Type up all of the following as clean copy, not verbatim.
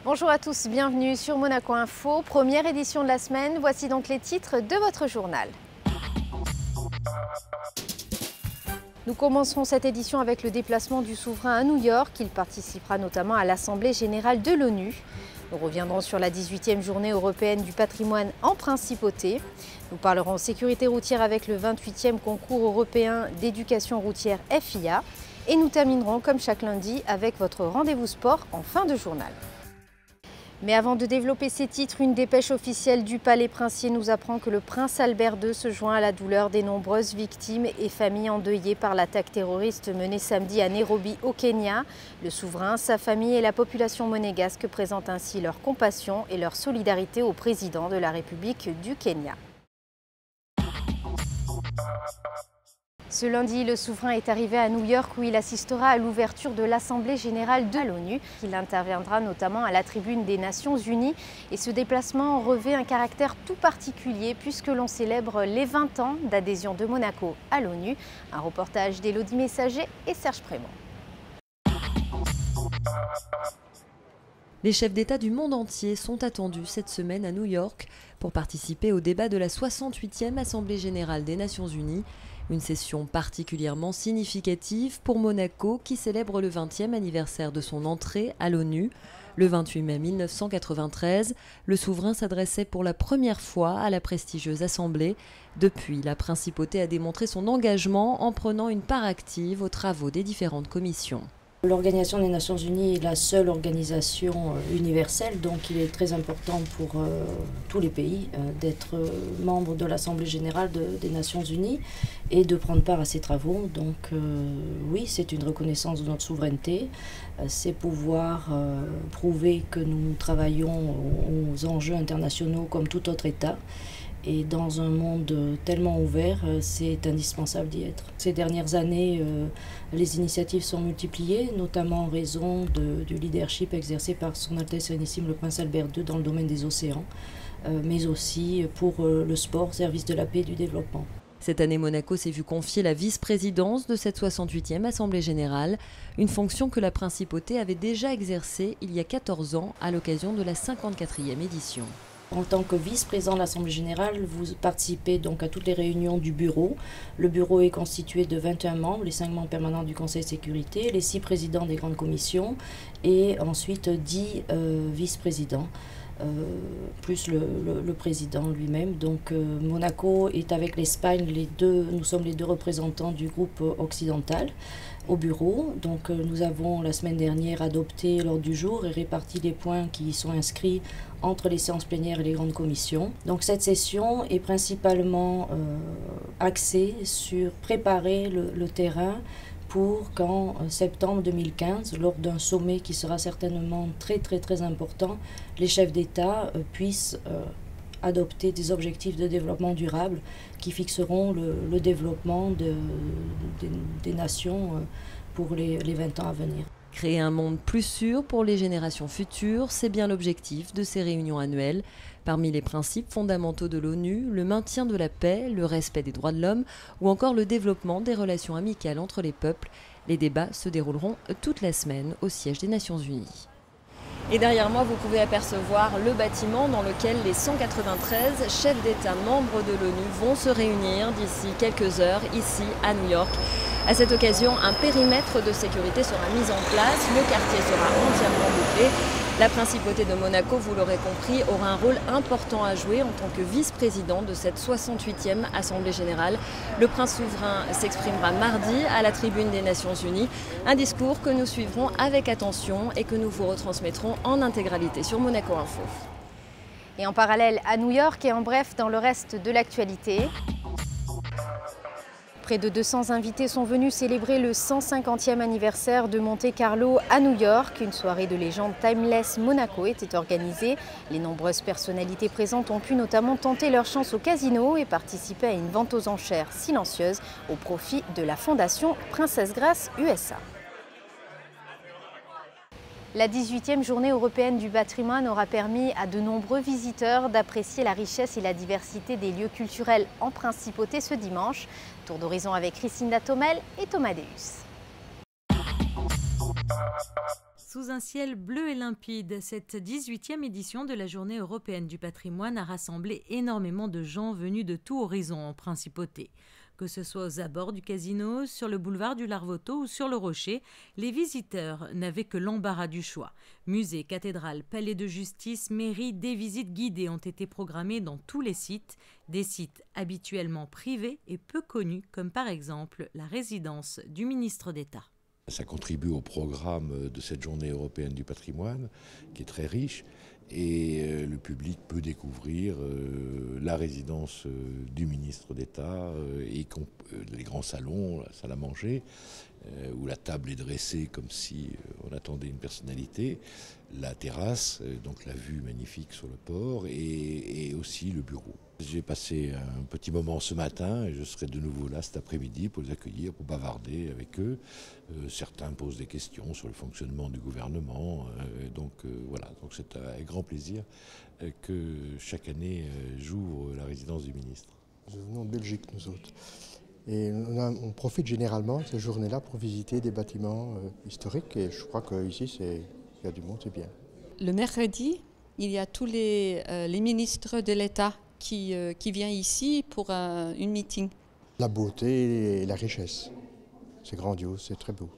Bonjour à tous, bienvenue sur Monaco Info, première édition de la semaine. Voici donc les titres de votre journal. Nous commencerons cette édition avec le déplacement du souverain à New York. Il participera notamment à l'Assemblée générale de l'ONU. Nous reviendrons sur la 18e journée européenne du patrimoine en principauté. Nous parlerons sécurité routière avec le 28e concours européen d'éducation routière FIA. Et nous terminerons comme chaque lundi avec votre rendez-vous sport en fin de journal. Mais avant de développer ces titres, une dépêche officielle du Palais Princier nous apprend que le prince Albert II se joint à la douleur des nombreuses victimes et familles endeuillées par l'attaque terroriste menée samedi à Nairobi au Kenya. Le souverain, sa famille et la population monégasque présentent ainsi leur compassion et leur solidarité au président de la République du Kenya. Ce lundi, le souverain est arrivé à New York où il assistera à l'ouverture de l'Assemblée générale de l'ONU. Il interviendra notamment à la tribune des Nations Unies et ce déplacement revêt un caractère tout particulier puisque l'on célèbre les 20 ans d'adhésion de Monaco à l'ONU. Un reportage d'Élodie Messager et Serge Prémont. Les chefs d'État du monde entier sont attendus cette semaine à New York pour participer au débat de la 68e Assemblée générale des Nations Unies. Une session particulièrement significative pour Monaco qui célèbre le 20e anniversaire de son entrée à l'ONU. Le 28 mai 1993, le souverain s'adressait pour la première fois à la prestigieuse assemblée. Depuis, la principauté a démontré son engagement en prenant une part active aux travaux des différentes commissions. L'Organisation des Nations Unies est la seule organisation universelle, donc il est très important pour tous les pays d'être membre de l'Assemblée générale des Nations Unies et de prendre part à ces travaux. Donc oui, c'est une reconnaissance de notre souveraineté, c'est pouvoir prouver que nous travaillons aux enjeux internationaux comme tout autre État. Et dans un monde tellement ouvert, c'est indispensable d'y être. Ces dernières années, les initiatives sont multipliées, notamment en raison du leadership exercé par Son Altesse Sérénissime le Prince Albert II dans le domaine des océans, mais aussi pour le sport, service de la paix et du développement. Cette année, Monaco s'est vu confier la vice-présidence de cette 68e Assemblée générale, une fonction que la principauté avait déjà exercée il y a 14 ans à l'occasion de la 54e édition. En tant que vice-président de l'Assemblée générale, vous participez donc à toutes les réunions du bureau. Le bureau est constitué de 21 membres, les 5 membres permanents du Conseil de sécurité, les 6 présidents des grandes commissions et ensuite 10 vice-présidents, plus le président lui-même. Donc Monaco est avec l'Espagne, nous sommes les deux représentants du groupe occidental au bureau. Donc nous avons la semaine dernière adopté l'ordre du jour et réparti les points qui y sont inscrits entre les séances plénières et les grandes commissions. Donc cette session est principalement axée sur préparer le terrain pour qu'en septembre 2015, lors d'un sommet qui sera certainement très important, les chefs d'État puissent adopter des objectifs de développement durable qui fixeront le développement des nations pour les 20 ans à venir. Créer un monde plus sûr pour les générations futures, c'est bien l'objectif de ces réunions annuelles. Parmi les principes fondamentaux de l'ONU, le maintien de la paix, le respect des droits de l'homme ou encore le développement des relations amicales entre les peuples. Les débats se dérouleront toute la semaine au siège des Nations Unies. Et derrière moi, vous pouvez apercevoir le bâtiment dans lequel les 193 chefs d'État membres de l'ONU vont se réunir d'ici quelques heures, ici à New York. À cette occasion, un périmètre de sécurité sera mis en place, le quartier sera entièrement bouclé. La principauté de Monaco, vous l'aurez compris, aura un rôle important à jouer en tant que vice-président de cette 68e Assemblée générale. Le prince souverain s'exprimera mardi à la tribune des Nations Unies, un discours que nous suivrons avec attention et que nous vous retransmettrons en intégralité sur Monaco Info. Et en parallèle à New York et en bref dans le reste de l'actualité. Près de 200 invités sont venus célébrer le 150e anniversaire de Monte Carlo à New York. Une soirée de légende Timeless Monaco était organisée. Les nombreuses personnalités présentes ont pu notamment tenter leur chance au casino et participer à une vente aux enchères silencieuse au profit de la fondation Princesse Grace USA. La 18e journée européenne du patrimoine aura permis à de nombreux visiteurs d'apprécier la richesse et la diversité des lieux culturels en principauté ce dimanche. Tour d'horizon avec Christine Datomel et Thomas Deus. Sous un ciel bleu et limpide, cette 18e édition de la Journée européenne du patrimoine a rassemblé énormément de gens venus de tout horizon en principauté. Que ce soit aux abords du casino, sur le boulevard du Larvoto ou sur le Rocher, les visiteurs n'avaient que l'embarras du choix. Musées, cathédrales, palais de justice, mairies, des visites guidées ont été programmées dans tous les sites, des sites habituellement privés et peu connus, comme par exemple la résidence du ministre d'État. Ça contribue au programme de cette journée européenne du patrimoine, qui est très riche, et le public peut découvrir la résidence du ministre d'État et les grands salons, la salle à manger, où la table est dressée comme si on attendait une personnalité, la terrasse, donc la vue magnifique sur le port, et aussi le bureau. J'ai passé un petit moment ce matin et je serai de nouveau là cet après-midi pour les accueillir, pour bavarder avec eux. Certains posent des questions sur le fonctionnement du gouvernement. Donc c'est avec grand plaisir que chaque année j'ouvre la résidence du ministre. Nous venons de Belgique, nous autres. Et on profite généralement de ces journées-là pour visiter des bâtiments historiques. Et je crois qu'ici, il y a du monde, c'est bien. Le mercredi, il y a tous les ministres de l'État qui viennent ici pour une meeting. La beauté et la richesse, c'est grandiose, c'est très beau.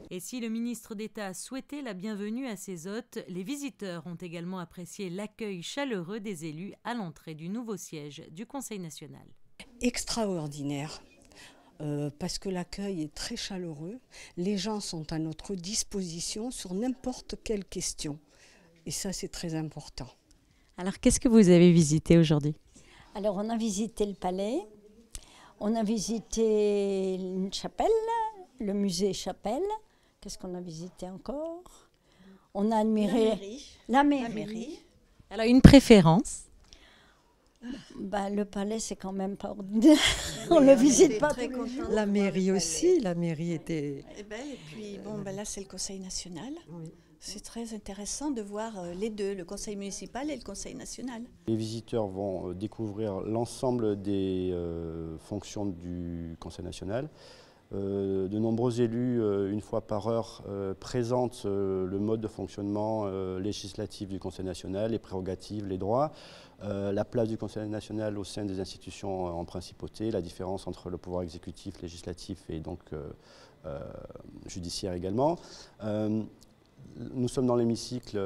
Et si le ministre d'État a souhaité la bienvenue à ses hôtes, les visiteurs ont également apprécié l'accueil chaleureux des élus à l'entrée du nouveau siège du Conseil national. Extraordinaire. Parce que l'accueil est très chaleureux. Les gens sont à notre disposition sur n'importe quelle question. Et ça, c'est très important. Alors, qu'est-ce que vous avez visité aujourd'hui ? Alors, on a visité le palais, on a visité une chapelle, le musée Chapelle. Qu'est-ce qu'on a visité encore ? On a admiré la mairie. Alors, une préférence ? Le palais, c'est quand même pas ordinaire. On ne le visite pas. La mairie aussi, la mairie était... Et puis, là, c'est le Conseil national. Oui. C'est très intéressant de voir les deux, le Conseil municipal et le Conseil national. Les visiteurs vont découvrir l'ensemble des fonctions du Conseil national. De nombreux élus, une fois par heure, présentent le mode de fonctionnement législatif du Conseil national, les prérogatives, les droits, la place du Conseil national au sein des institutions en principauté, la différence entre le pouvoir exécutif, législatif et donc judiciaire également. Nous sommes dans l'hémicycle,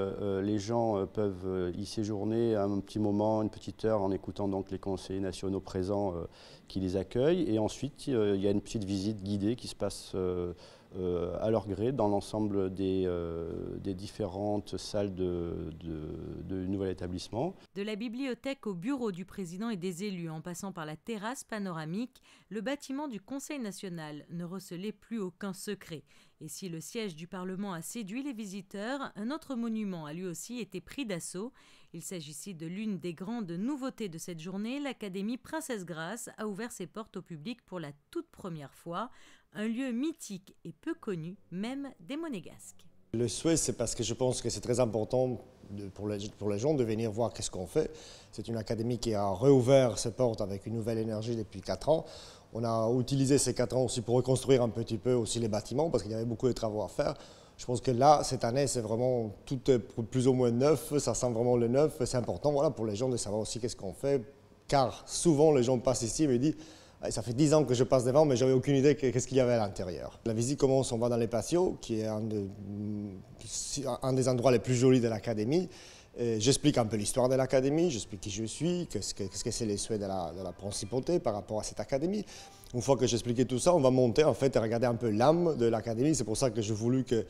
les gens peuvent y séjourner un petit moment, une petite heure, en écoutant donc les conseillers nationaux présents qui les accueillent. Et ensuite, il y a une petite visite guidée qui se passe à leur gré dans l'ensemble des différentes salles du nouvel établissement. De la bibliothèque au bureau du président et des élus, en passant par la terrasse panoramique, le bâtiment du Conseil national ne recelait plus aucun secret. Et si le siège du Parlement a séduit les visiteurs, un autre monument a lui aussi été pris d'assaut. Il s'agissait de l'une des grandes nouveautés de cette journée. L'Académie Princesse Grace a ouvert ses portes au public pour la toute première fois. Un lieu mythique et peu connu, même des Monégasques. Le souhait, c'est parce que je pense que c'est très important pour les gens de venir voir qu'est-ce qu'on fait. C'est une académie qui a réouvert ses portes avec une nouvelle énergie depuis 4 ans. On a utilisé ces 4 ans aussi pour reconstruire un petit peu aussi les bâtiments parce qu'il y avait beaucoup de travaux à faire. Je pense que là, cette année, c'est vraiment tout est plus ou moins neuf, ça sent vraiment le neuf. C'est important pour les gens de savoir aussi qu'est-ce qu'on fait, car souvent les gens passent ici et me disent « ça fait 10 ans que je passe devant, mais je n'avais aucune idée de qu'est-ce qu'il y avait à l'intérieur ». La visite commence, on va dans les patios, qui est un des endroits les plus jolis de l'académie. J'explique un peu l'histoire de l'académie, j'explique qui je suis, qu'est-ce que c'est les souhaits de la principauté par rapport à cette académie. Une fois que j'ai expliqué tout ça, on va monter en fait et regarder un peu l'âme de l'académie. C'est pour ça que j'ai voulu que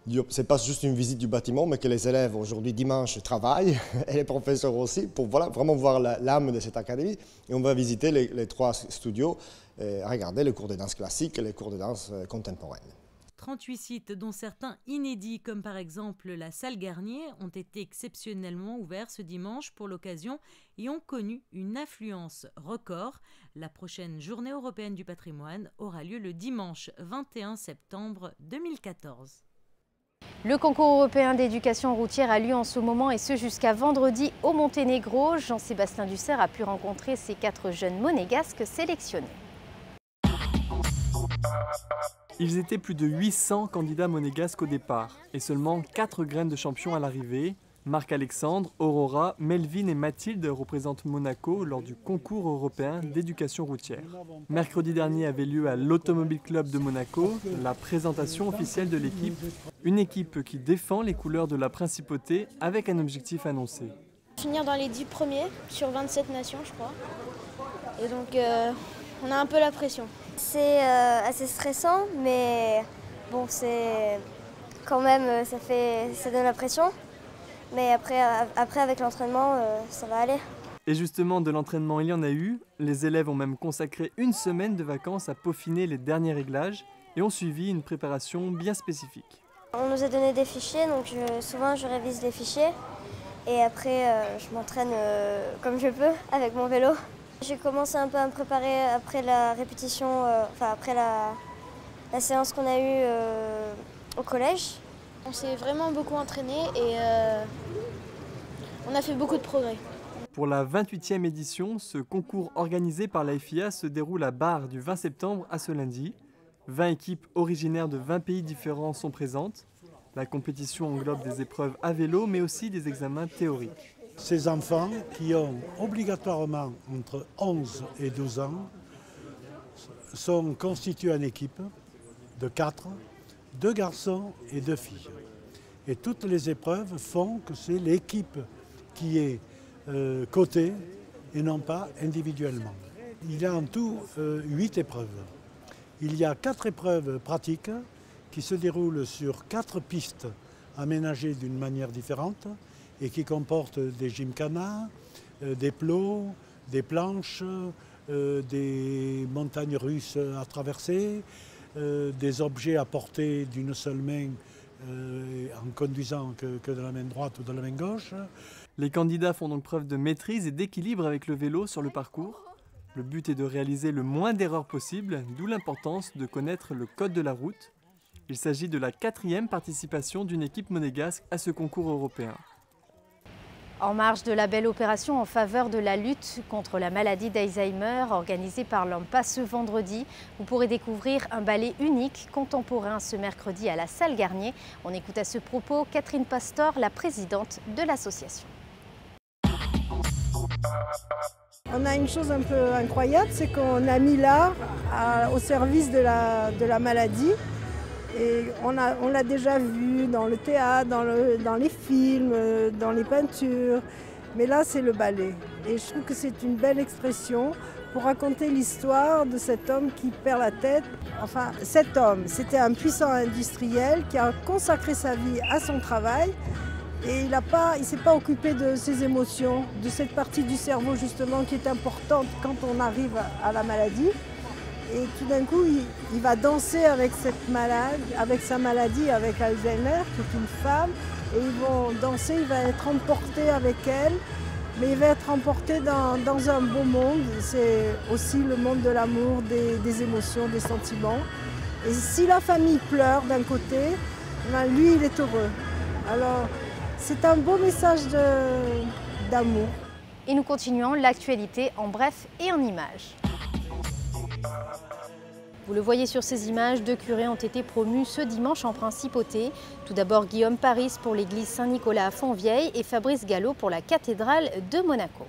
ce n'est pas juste une visite du bâtiment, mais que les élèves aujourd'hui dimanche travaillent et les professeurs aussi pour vraiment voir l'âme de cette académie. Et on va visiter les 3 studios et regarder les cours de danse classique et les cours de danse contemporaine. 38 sites, dont certains inédits, comme par exemple la salle Garnier, ont été exceptionnellement ouverts ce dimanche pour l'occasion et ont connu une affluence record. La prochaine journée européenne du patrimoine aura lieu le dimanche 21 septembre 2014. Le concours européen d'éducation routière a lieu en ce moment et ce jusqu'à vendredi au Monténégro. Jean-Sébastien Dussert a pu rencontrer ces 4 jeunes monégasques sélectionnés. Ils étaient plus de 800 candidats monégasques au départ et seulement 4 graines de champions à l'arrivée. Marc-Alexandre, Aurora, Melvin et Mathilde représentent Monaco lors du concours européen d'éducation routière. Mercredi dernier avait lieu à l'Automobile Club de Monaco la présentation officielle de l'équipe. Une équipe qui défend les couleurs de la principauté avec un objectif annoncé. Finir dans les 10 premiers sur 27 nations, je crois. Et donc, on a un peu la pression. C'est assez stressant, mais bon, c'est quand même, ça donne la pression. Mais après avec l'entraînement, ça va aller. Et justement, de l'entraînement, il y en a eu. Les élèves ont même consacré une semaine de vacances à peaufiner les derniers réglages et ont suivi une préparation bien spécifique. On nous a donné des fichiers, donc souvent je révise les fichiers. Et après, je m'entraîne comme je peux avec mon vélo. J'ai commencé un peu à me préparer après la répétition, après la séance qu'on a eue au collège. On s'est vraiment beaucoup entraîné et on a fait beaucoup de progrès. Pour la 28e édition, ce concours organisé par la FIA se déroule à Bar du 20 septembre à ce lundi. 20 équipes originaires de 20 pays différents sont présentes. La compétition englobe des épreuves à vélo, mais aussi des examens théoriques. Ces enfants qui ont obligatoirement entre 11 et 12 ans sont constitués en équipe de 4, 2 garçons et 2 filles. Et toutes les épreuves font que c'est l'équipe qui est cotée et non pas individuellement. Il y a en tout 8 épreuves. Il y a 4 épreuves pratiques qui se déroulent sur 4 pistes aménagées d'une manière différente et qui comportent des gymkhanas, des plots, des planches, des montagnes russes à traverser, des objets à porter d'une seule main en conduisant que de la main droite ou de la main gauche. Les candidats font donc preuve de maîtrise et d'équilibre avec le vélo sur le parcours. Le but est de réaliser le moins d'erreurs possible, d'où l'importance de connaître le code de la route. Il s'agit de la 4e participation d'une équipe monégasque à ce concours européen. En marge de la belle opération en faveur de la lutte contre la maladie d'Alzheimer organisée par l'AMPA ce vendredi, vous pourrez découvrir un ballet unique contemporain ce mercredi à la Salle Garnier. On écoute à ce propos Catherine Pastor, la présidente de l'association. On a une chose un peu incroyable, c'est qu'on a mis l'art au service de la maladie. Et on l'a déjà vu dans le théâtre, dans les films, dans les peintures. Mais là, c'est le ballet. Et je trouve que c'est une belle expression pour raconter l'histoire de cet homme qui perd la tête. Enfin, cet homme, c'était un puissant industriel qui a consacré sa vie à son travail. Et il ne s'est pas occupé de ses émotions, de cette partie du cerveau justement qui est importante quand on arrive à la maladie. Et tout d'un coup, il va danser avec sa maladie, avec Alzheimer, qui est une femme. Et ils vont danser, il va être emporté avec elle. Mais il va être emporté dans un beau monde. C'est aussi le monde de l'amour, des émotions, des sentiments. Et si la famille pleure d'un côté, ben lui, il est heureux. Alors, c'est un beau message d'amour. Et nous continuons l'actualité en bref et en images. Vous le voyez sur ces images, 2 curés ont été promus ce dimanche en principauté. Tout d'abord Guillaume Paris pour l'église Saint-Nicolas à Fontvieille et Fabrice Gallo pour la cathédrale de Monaco.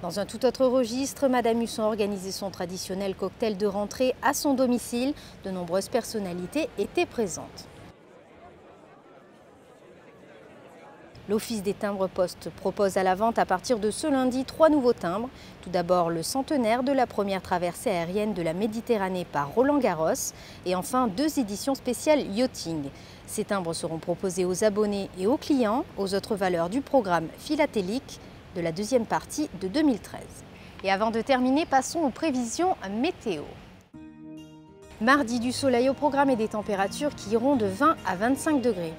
Dans un tout autre registre, Madame Husson a organisé son traditionnel cocktail de rentrée à son domicile. De nombreuses personnalités étaient présentes. L'Office des timbres-poste propose à la vente à partir de ce lundi 3 nouveaux timbres. Tout d'abord le centenaire de la première traversée aérienne de la Méditerranée par Roland Garros et enfin 2 éditions spéciales yachting. Ces timbres seront proposés aux abonnés et aux clients, aux autres valeurs du programme philatélique de la 2e partie de 2013. Et avant de terminer, passons aux prévisions météo. Mardi, du soleil au programme et des températures qui iront de 20 à 25 degrés.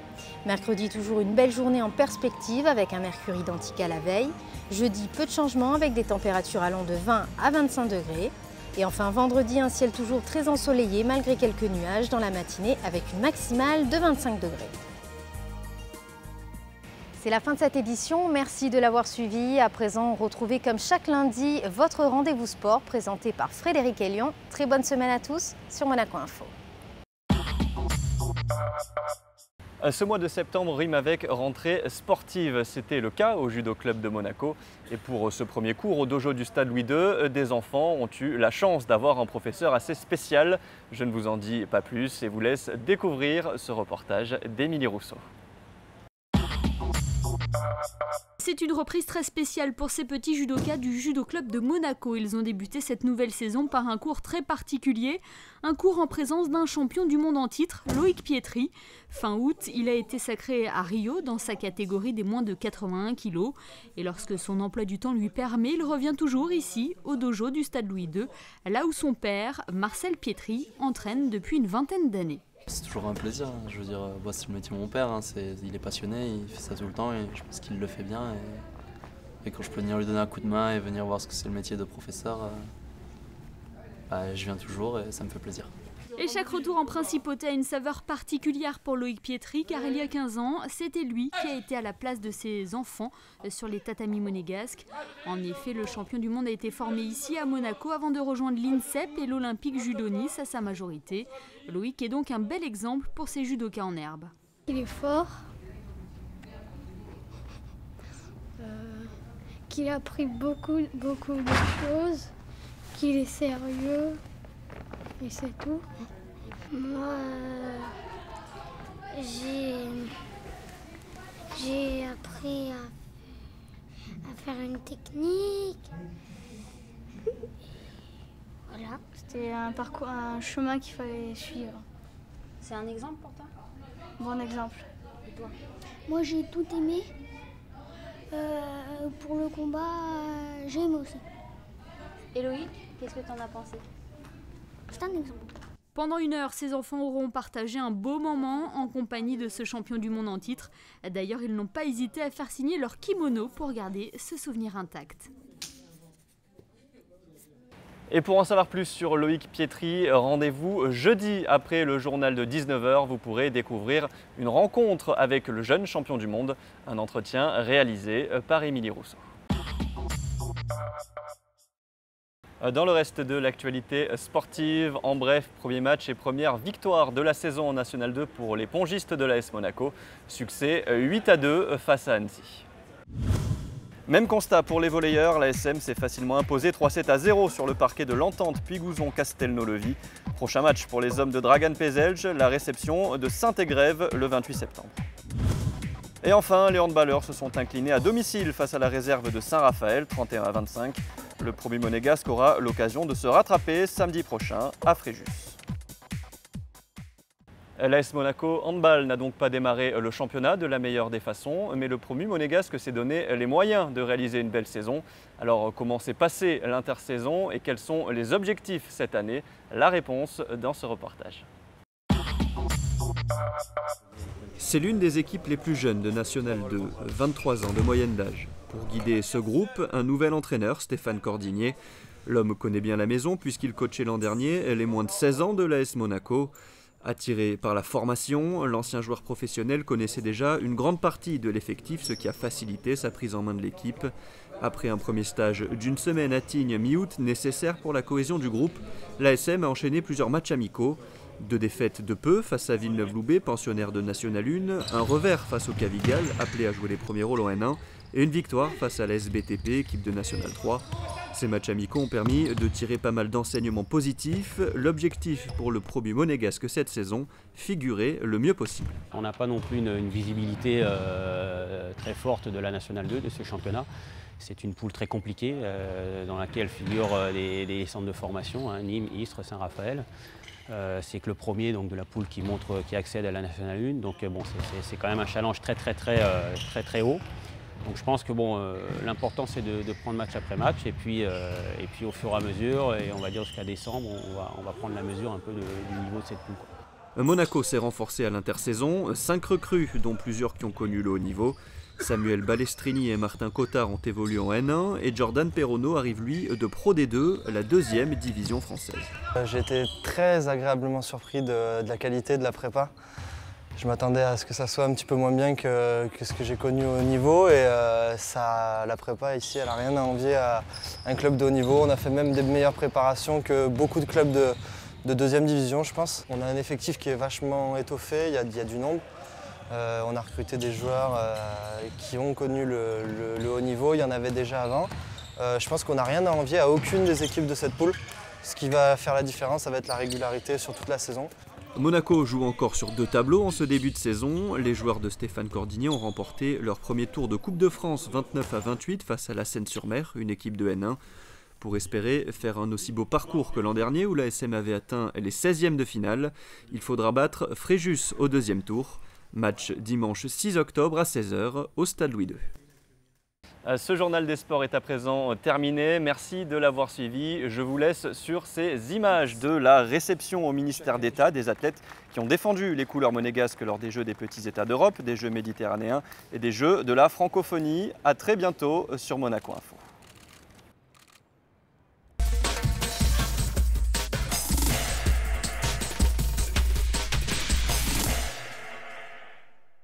Mercredi, toujours une belle journée en perspective avec un mercure identique à la veille. Jeudi, peu de changements avec des températures allant de 20 à 25 degrés. Et enfin, vendredi, un ciel toujours très ensoleillé malgré quelques nuages dans la matinée avec une maximale de 25 degrés. C'est la fin de cette édition, merci de l'avoir suivi. À présent, retrouvez comme chaque lundi votre rendez-vous sport présenté par Frédéric Elion. Très bonne semaine à tous sur Monaco Info. Ce mois de septembre rime avec rentrée sportive. C'était le cas au Judo Club de Monaco. Et pour ce premier cours au dojo du Stade Louis II, des enfants ont eu la chance d'avoir un professeur assez spécial. Je ne vous en dis pas plus et vous laisse découvrir ce reportage d'Émilie Rousseau. C'est une reprise très spéciale pour ces petits judokas du Judo Club de Monaco. Ils ont débuté cette nouvelle saison par un cours très particulier, un cours en présence d'un champion du monde en titre, Loïc Pietri. Fin août, il a été sacré à Rio dans sa catégorie des moins de 81 kg. Et lorsque son emploi du temps lui permet, il revient toujours ici, au dojo du Stade Louis II, là où son père, Marcel Pietri, entraîne depuis une vingtaine d'années. C'est toujours un plaisir, je veux dire, c'est le métier de mon père, il est passionné, il fait ça tout le temps et je pense qu'il le fait bien. Et quand je peux venir lui donner un coup de main et venir voir ce que c'est le métier de professeur, je viens toujours et ça me fait plaisir. Et chaque retour en principauté a une saveur particulière pour Loïc Pietri, car il y a 15 ans, c'était lui qui a été à la place de ses enfants sur les tatamis monégasques. En effet, le champion du monde a été formé ici à Monaco avant de rejoindre l'INSEP et l'Olympique Judo Nice à sa majorité. Loïc est donc un bel exemple pour ses judokas en herbe. Il est fort, qu'il a appris beaucoup de choses, qu'il est sérieux. Et c'est tout. Moi, j'ai appris à faire une technique. Voilà. C'était un parcours, un chemin qu'il fallait suivre. C'est un exemple pour toi? Bon exemple. Et toi? Moi, j'ai tout aimé. Pour le combat, j'ai aimé aussi. Et Loïc, qu'est-ce que tu en as pensé? C'est un exemple. Pendant une heure, ces enfants auront partagé un beau moment en compagnie de ce champion du monde en titre. D'ailleurs, ils n'ont pas hésité à faire signer leur kimono pour garder ce souvenir intact. Et pour en savoir plus sur Loïc Pietri, rendez-vous jeudi après le journal de 19 h. Vous pourrez découvrir une rencontre avec le jeune champion du monde, un entretien réalisé par Émilie Rousseau. Dans le reste de l'actualité sportive, en bref, premier match et première victoire de la saison en National 2 pour les pongistes de l'AS Monaco. Succès 8-2 face à Annecy. Même constat pour les volleyeurs, l'ASM s'est facilement imposé 3-7-0 sur le parquet de l'Entente Puygouson-Castelnau-Levis. Prochain match pour les hommes de Dragan Pézelj, la réception de Saint-Égrève le 28 septembre. Et enfin, les handballeurs se sont inclinés à domicile face à la réserve de Saint-Raphaël, 31-25. Le promu monégasque aura l'occasion de se rattraper samedi prochain à Fréjus. L'AS Monaco Handball n'a donc pas démarré le championnat de la meilleure des façons, mais le promu monégasque s'est donné les moyens de réaliser une belle saison. Alors comment s'est passée l'intersaison et quels sont les objectifs cette année? La réponse dans ce reportage. C'est l'une des équipes les plus jeunes de National 2, 23 ans de moyenne d'âge. Pour guider ce groupe, un nouvel entraîneur, Stéphane Cordigné. L'homme connaît bien la maison puisqu'il coachait l'an dernier les moins de 16 ans de l'AS Monaco. Attiré par la formation, l'ancien joueur professionnel connaissait déjà une grande partie de l'effectif, ce qui a facilité sa prise en main de l'équipe. Après un premier stage d'une semaine à Tignes mi-août, nécessaire pour la cohésion du groupe, l'ASM a enchaîné plusieurs matchs amicaux. 2 défaites de peu face à Villeneuve-Loubet, pensionnaire de National 1, un revers face au Cavigal, appelé à jouer les premiers rôles en N1, et une victoire face à la SBTP, équipe de National 3. Ces matchs amicaux ont permis de tirer pas mal d'enseignements positifs. L'objectif pour le promu monégasque cette saison, figurer le mieux possible. On n'a pas non plus une visibilité très forte de la National 2, de ce championnat. C'est une poule très compliquée dans laquelle figurent des centres de formation, hein, Nîmes, Istres, Saint-Raphaël. C'est que le premier donc, de la poule qui accède à la National 1. Donc bon, c'est quand même un challenge très haut. Donc je pense que bon, l'important c'est de prendre match après match et puis au fur et à mesure, et on va dire jusqu'à décembre, on va prendre la mesure un peu du niveau de cette poule, quoi. Monaco s'est renforcé à l'intersaison, 5 recrues dont plusieurs qui ont connu le haut niveau. Samuel Balestrini et Martin Cottard ont évolué en N1 et Jordan Perrono arrive lui de Pro D2, la 2e division française. J'ai été très agréablement surpris de la qualité de la prépa. Je m'attendais à ce que ça soit un petit peu moins bien que ce que j'ai connu au niveau et la prépa ici, elle n'a rien à envier à un club de haut niveau. On a fait même des meilleures préparations que beaucoup de clubs de deuxième division, je pense. On a un effectif qui est vachement étoffé, il y a du nombre. On a recruté des joueurs qui ont connu le haut niveau, il y en avait déjà avant. Je pense qu'on n'a rien à envier à aucune des équipes de cette poule. Ce qui va faire la différence, ça va être la régularité sur toute la saison. Monaco joue encore sur 2 tableaux en ce début de saison. Les joueurs de Stéphane Cordigné ont remporté leur premier tour de Coupe de France 29-28 face à la Seine-sur-Mer, une équipe de N1. Pour espérer faire un aussi beau parcours que l'an dernier où l'ASM avait atteint les 16e de finale, il faudra battre Fréjus au 2e tour. Match dimanche 6 octobre à 16h au Stade Louis II. Ce journal des sports est à présent terminé. Merci de l'avoir suivi. Je vous laisse sur ces images de la réception au ministère d'État des athlètes qui ont défendu les couleurs monégasques lors des Jeux des petits États d'Europe, des Jeux méditerranéens et des Jeux de la francophonie. À très bientôt sur Monaco Info.